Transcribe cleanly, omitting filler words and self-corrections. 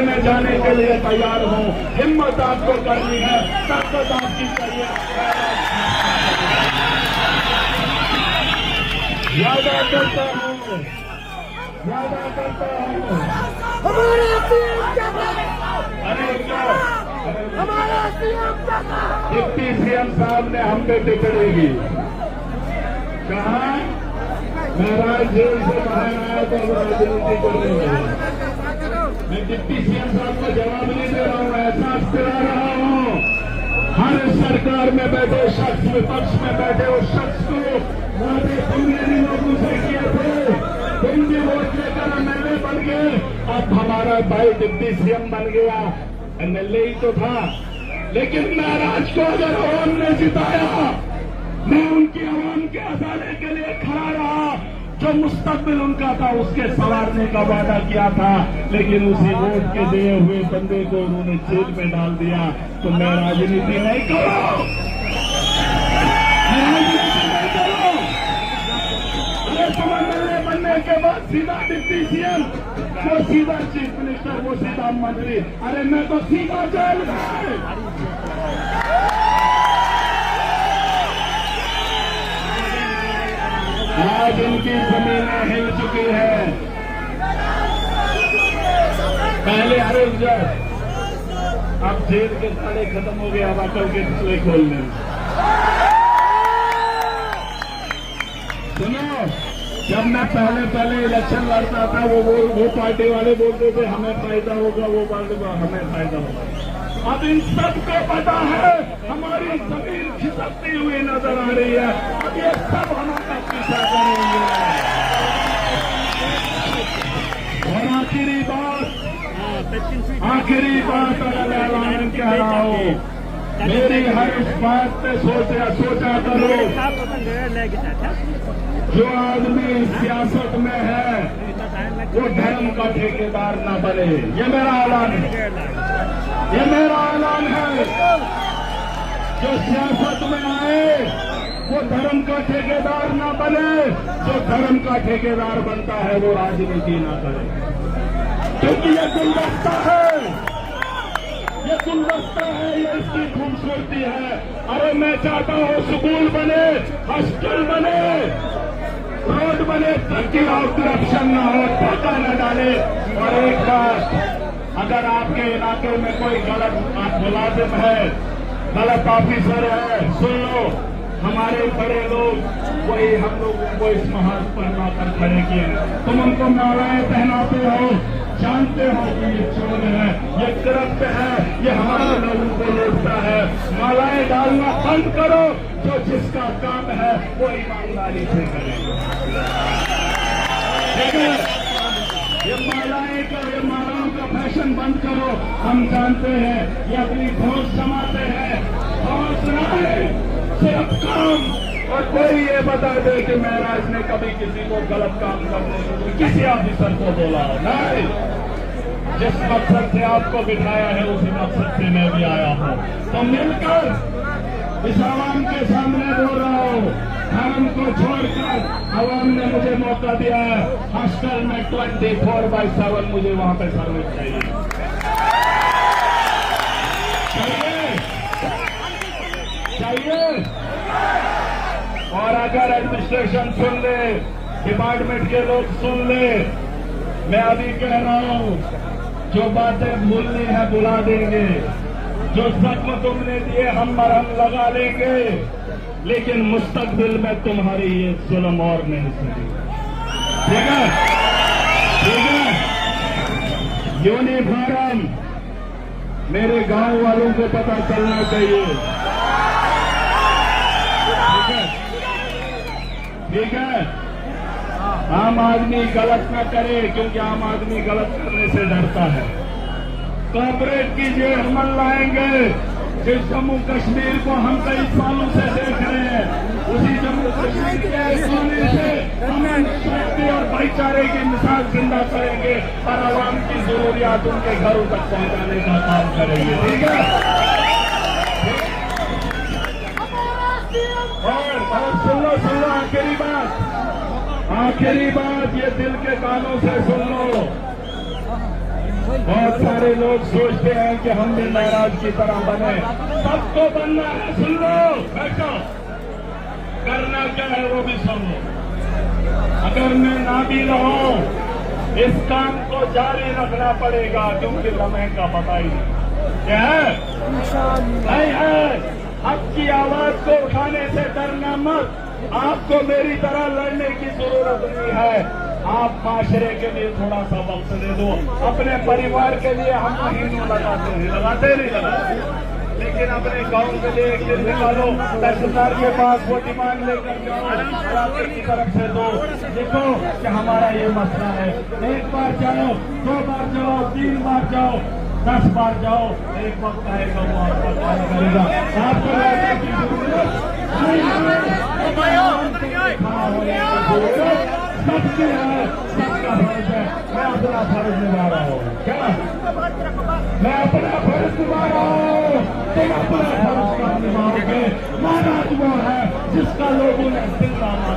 में जाने के लिए तैयार हूँ। हिम्मत आपको करनी है, ताकत आपकी चाहिए। वादा करता हूँ, वादा करता हूँ। हमारा सीएम क्या अरे क्या हमारा सीएम क्या डिप्टी सीएम साहब ने हम पे टिकड़ेगी कहा। महाराज जेल से बाहर आया तो अब राजनीति करने लगे। मैं डिप्टी सीएम साहब को जवाब नहीं दे रहा हूँ, एहसास दिला रहा हूँ। हर सरकार में बैठे शख्स, विपक्ष में बैठे उस शख्स को वादे तुमने भी लोगों से किए थे, तुम भी वोट लेकर एमएलए बन गए। अब हमारा भाई डिप्टी सीएम बन गया, एमएलए ही तो था, लेकिन महाराज को अगर आवाम ने जिताया, मैं उनकी आवाम के अदालत के लिए खड़ा रहा। जो मुस्तकबिल उनका था उसके संवारने का वादा किया था, लेकिन उसी वोट के दिए हुए बंदे को उन्होंने जेल में डाल दिया। तो मैं राजनीति नहीं करो, राजनीति नहीं करो। अरे तुम एमएलए बनने के बाद सीधा डिप्टी सीएम, वो सीधा चीफ मिनिस्टर, वो सीधा मंत्री। अरे मैं तो सीधा जेल में। आज इनकी जमीनें हिल चुकी है। पहले अरे अब जेल के ताले खत्म हो गए, अब अकल के ताले खोलने। सुनो, जब मैं पहले इलेक्शन लड़ता था, वो पार्टी वाले बोलते थे हमें फायदा होगा, वो पार्टी हमें फायदा होगा। अब इन सबको पता है हमारी जमीन खिसकती हुई नजर आ रही है। अब ये सब हमारा पीछा करेंगे। और आखिरी बात अगर ऐलान कह रहा हूँ, मेरी हर इस बात पे सोचा करो। जो आदमी सियासत में है वो धर्म का ठेकेदार न बने। ये मेरा ऐलान है, ये मेरा ऐलान है। जो सियासत में आए वो धर्म का ठेकेदार ना बने, जो धर्म का ठेकेदार बनता है वो राजनीति ना करे, क्योंकि ये गुलदस्ता है, ये गुलदस्ता है, ये इसकी खूबसूरती है। अरे मैं चाहता हूँ स्कूल बने, हॉस्टल बने, रोड बने, ताकि और करप्शन न हो, धक्का न डाले। और एक बात, अगर आपके इलाके में कोई गलत मुलाजिम है, गलत ऑफिसर है, सुन लो, हमारे बड़े लोग वही हम लोगों को इस महाज पर लाकर खड़े किए। तुम उनको मालाएं पहनाते हो, जानते हो कि ये चोर है, ये करप्ट है, ये हमारे लोगों को लूटता है। मालाएं डालना बंद करो, जो जिसका काम है वो ईमानदारी से करेगा। ये मालाओं का फैशन बंद करो। हम जानते हैं ये अपनी भोज जमाते हैं, भोज सुनाए सिर्फ काम। और कोई ये बता दे कि महाराज ने कभी किसी को गलत काम करने के लिए किसी ऑफिसर को बोला हो? नहीं। जिस मकसद से आपको बिठाया है उसी मकसद से मैं भी आया हूँ। तो मिलकर इस आवाम के सामने बोल रहा हूँ, धर्म को छोड़कर आवाम ने मुझे मौका दिया है। हॉस्टल में 24/7 मुझे वहां पे सर्विस चाहिए। और अगर एडमिनिस्ट्रेशन सुन ले, डिपार्टमेंट के लोग सुन ले, मैं अभी कह रहा हूँ, जो बातें भूलनी है भुला देंगे, जो जख्म तुमने दिए हम मरहम लगा लेंगे, लेकिन मुस्तकबिल में तुम्हारी ये जुल्म और नहीं सकेगी। ठीक है, ठीक है। यूनिफॉर्म मेरे गांव वालों को पता चलना चाहिए। ठीक है, ठीक है। आम आदमी गलत न करे, क्योंकि आम आदमी गलत करने से डरता है। कॉर्पोरेट कीजिए, अमल लाएंगे। जिस जम्मू कश्मीर को हम कई सालों से देख रहे हैं, उसी जम्मू कश्मीर के सोने से हम शांति और भाईचारे की मिसाल जिंदा करेंगे और आवाम की जरूरियात उनके घरों तक पहुंचाने का काम करेंगे। ठीक है। और सुन लो आखिरी बात, ये दिल के कानों से सुन लो। बहुत सारे लोग सोचते हैं कि हम भी महाराज की तरह बने। सबको बनना है, सुन लो, बैठो, करना क्या है वो भी सुन लो। अगर मैं ना भी रहूं, इस काम को जारी रखना पड़ेगा, क्योंकि लम्हे का पता ही नहीं क्या है, नहीं है। आपकी आवाज को उठाने से डरना मत। आपको मेरी तरह लड़ने की जरूरत नहीं है। आप माशरे के लिए थोड़ा सा वक्त दे दो। अपने परिवार के लिए हम महीनों लगाते नहीं लगाते, लेकिन अपने गांव के लिए एक दिन निकालो, तहसीलदार के पास वो डिमांड लेकर जाओ, राज्य की तरफ से दो, देखो कि हमारा ये मसला है। एक बार जाओ, 2 बार जाओ, 3 बार जाओ, 10 बार जाओ, एक वक्त आएगा वो आपका काम करेगा। आपको राज्य की जरूरत सबकी है, सबका फर्ज है। मैं अपना फर्ज निभा रहा हूँ। क्या मैं अपना फर्ज निभा रहा हूँ? तुम अपना फर्ज निभाओगे। महाराज वो है जिसका लोगों ने दिल